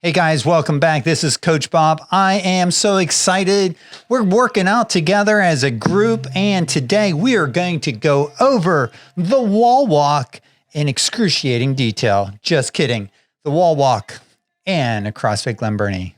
Hey guys, welcome back. This is Coach Bob. I am so excited. We're working out together as a group, and today we are going to go over the wall walk in excruciating detail. Just kidding. The wall walk and a CrossFit Glen Burnie.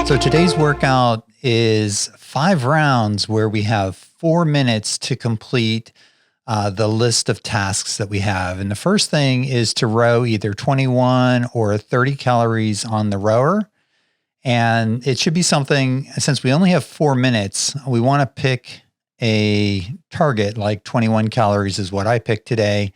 So today's workout is 5 rounds where we have 4 minutes to complete the list of tasks that we have. And the first thing is to row either 21 or 30 calories on the rower. And it should be something, since we only have 4 minutes, we want to pick a target like 21 calories is what I picked today,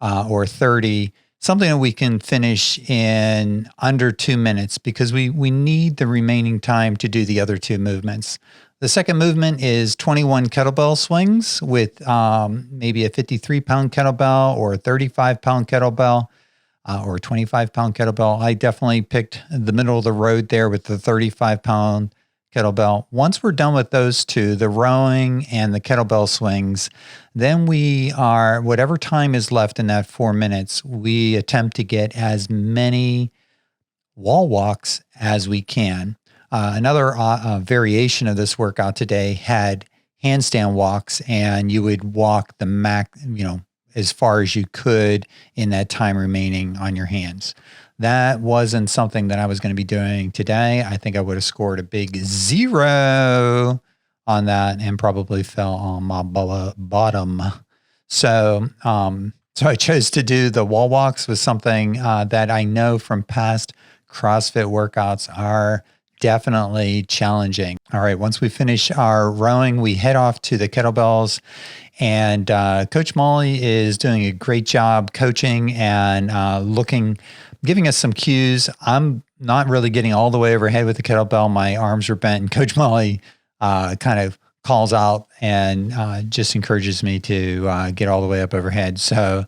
or 30. Something that we can finish in under 2 minutes because we need the remaining time to do the other 2 movements. The second movement is 21 kettlebell swings with maybe a 53-pound kettlebell or a 35-pound kettlebell or a 25-pound kettlebell. I definitely picked the middle of the road there with the 35-pound kettlebell. Once we're done with those 2, the rowing and the kettlebell swings, then we are, whatever time is left in that 4 minutes, we attempt to get as many wall walks as we can. Another variation of this workout today had handstand walks, and you would walk the as far as you could in that time remaining on your hands. That wasn't something that I was going to be doing today. I think I would have scored a big 0 on that and probably fell on my bottom. So I chose to do the wall walks with something that I know from past CrossFit workouts are definitely challenging. All right, once we finish our rowing, we head off to the kettlebells, and Coach Molly is doing a great job coaching and giving us some cues. I'm not really getting all the way overhead with the kettlebell. My arms are bent, and Coach Molly kind of calls out and just encourages me to get all the way up overhead. So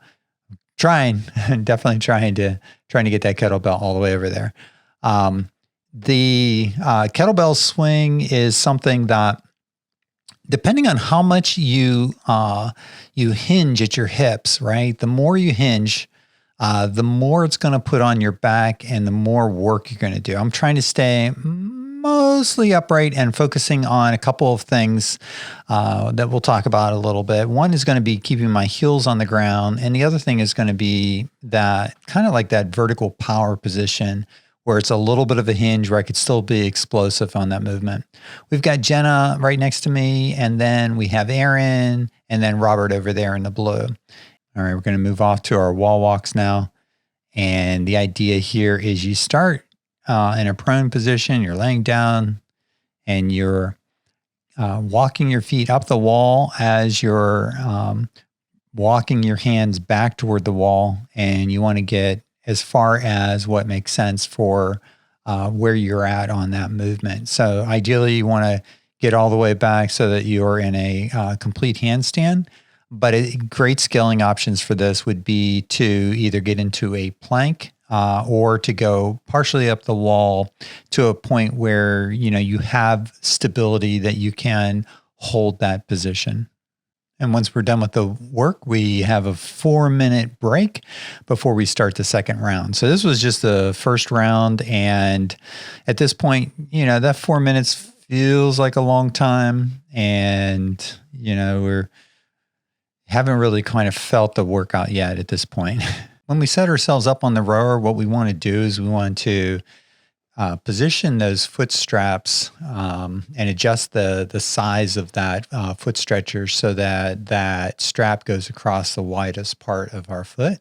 definitely trying to get that kettlebell all the way over there. The kettlebell swing is something that, depending on how much you hinge at your hips, right? The more you hinge, the more it's going to put on your back and the more work you're going to do. I'm trying to stay mostly upright and focusing on a couple of things that we'll talk about a little bit. One is going to be keeping my heels on the ground, and the other thing is going to be that kind of like that vertical power position where it's a little bit of a hinge where I could still be explosive on that movement. We've got Jenna right next to me, and then we have Aaron, and then Robert over there in the blue. All right, we're going to move off to our wall walks now. And the idea here is you start in a prone position, you're laying down, and you're walking your feet up the wall as you're walking your hands back toward the wall, and you want to get as far as what makes sense for where you're at on that movement. So ideally, you want to get all the way back so that you're in a complete handstand. But great scaling options for this would be to either get into a plank or to go partially up the wall to a point where you have stability that you can hold that position. And once we're done with the work, we have a 4-minute break before we start the second round. So this was just the first round. And at this point, that 4 minutes feels like a long time. And, we haven't really kind of felt the workout yet at this point. When we set ourselves up on the rower, what we want to do is we want to position those foot straps and adjust the size of that foot stretcher so that that strap goes across the widest part of our foot,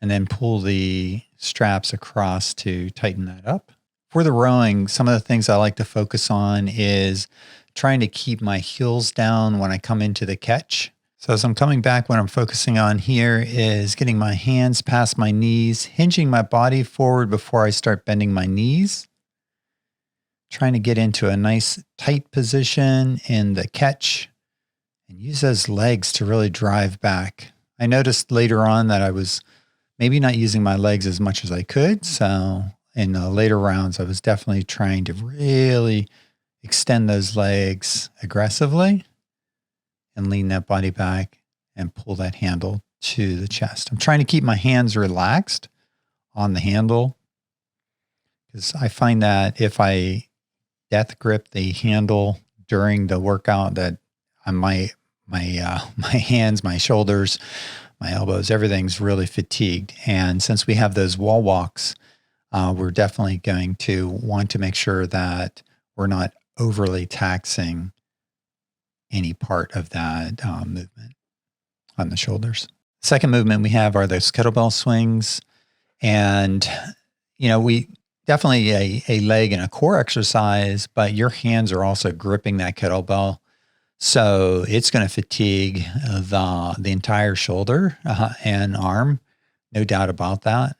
and then pull the straps across to tighten that up. For the rowing, some of the things I like to focus on is trying to keep my heels down when I come into the catch. So as I'm coming back, what I'm focusing on here is getting my hands past my knees, hinging my body forward before I start bending my knees, trying to get into a nice tight position in the catch and use those legs to really drive back. I noticed later on that I was maybe not using my legs as much as I could. So in the later rounds, I was definitely trying to really extend those legs aggressively and lean that body back and pull that handle to the chest. I'm trying to keep my hands relaxed on the handle because I find that if I death grip the handle during the workout, that my hands, my shoulders, my elbows, everything's really fatigued. And since we have those wall walks, we're definitely going to want to make sure that we're not overly taxing any part of that movement on the shoulders. Second movement we have are those kettlebell swings. And, we definitely a leg and a core exercise, but your hands are also gripping that kettlebell. So it's going to fatigue the entire shoulder and arm, no doubt about that.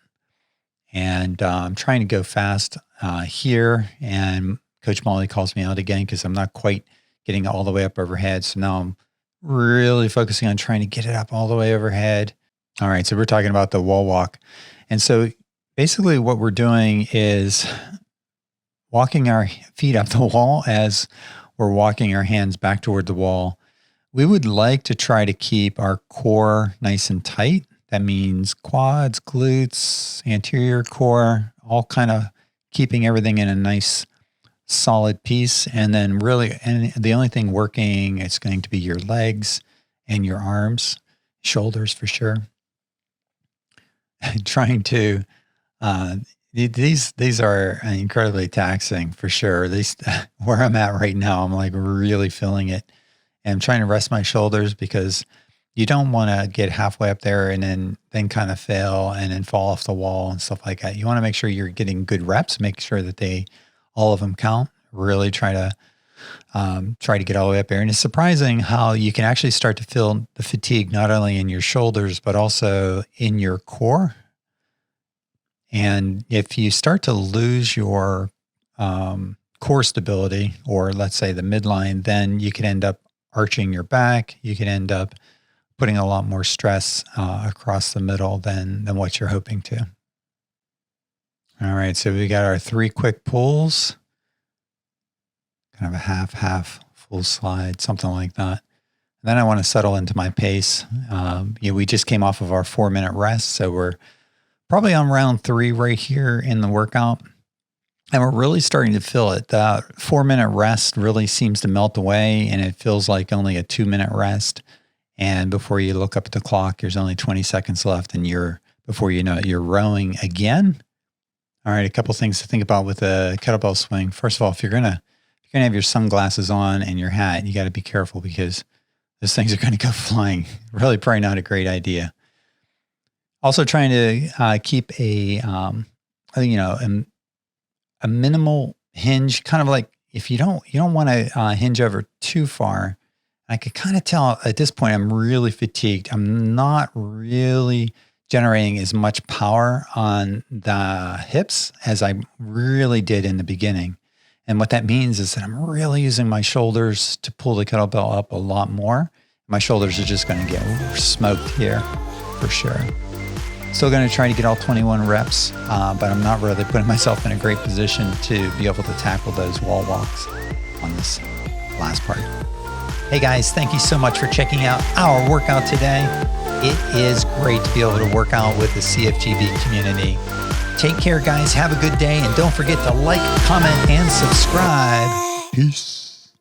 And I'm trying to go fast here, and Coach Molly calls me out again because I'm not quite getting all the way up overhead. So now I'm really focusing on trying to get it up all the way overhead. All right, so we're talking about the wall walk. And so basically what we're doing is walking our feet up the wall as we're walking our hands back toward the wall. We would like to try to keep our core nice and tight. That means quads, glutes, anterior core, all kind of keeping everything in a nice solid piece. And then really, and the only thing working, it's going to be your legs and your arms, shoulders for sure. Trying to, these are incredibly taxing for sure. At least where I'm at right now, I'm like really feeling it. And I'm trying to rest my shoulders because you don't want to get halfway up there and then kind of fail and then fall off the wall and stuff like that. You want to make sure you're getting good reps, make sure that all of them count. Really try to get all the way up there. And it's surprising how you can actually start to feel the fatigue, not only in your shoulders, but also in your core. And if you start to lose your core stability, or let's say the midline, then you can end up arching your back. You can end up putting a lot more stress across the middle than what you're hoping to. All right, so we got our 3 quick pulls, kind of a half, full slide, something like that. And then I want to settle into my pace. We just came off of our 4-minute rest, so we're probably on round 3 right here in the workout. And we're really starting to feel it. The 4-minute rest really seems to melt away, and it feels like only a 2-minute rest. And before you look up at the clock, there's only 20 seconds left, and before you know it, you're rowing again. All right, a couple things to think about with a kettlebell swing. First of all, if you're gonna have your sunglasses on and your hat, you got to be careful because those things are going to go flying. Really, probably not a great idea. Also, trying to keep a minimal hinge, kind of like if you don't want to hinge over too far. I could kind of tell at this point I'm really fatigued. I'm not really generating as much power on the hips as I really did in the beginning. And what that means is that I'm really using my shoulders to pull the kettlebell up a lot more. My shoulders are just going to get smoked here for sure. Still going to try to get all 21 reps, but I'm not really putting myself in a great position to be able to tackle those wall walks on this last part. Hey guys, thank you so much for checking out our workout today. It is great to be able to work out with the CFGB community. Take care, guys. Have a good day. And don't forget to like, comment, and subscribe. Peace.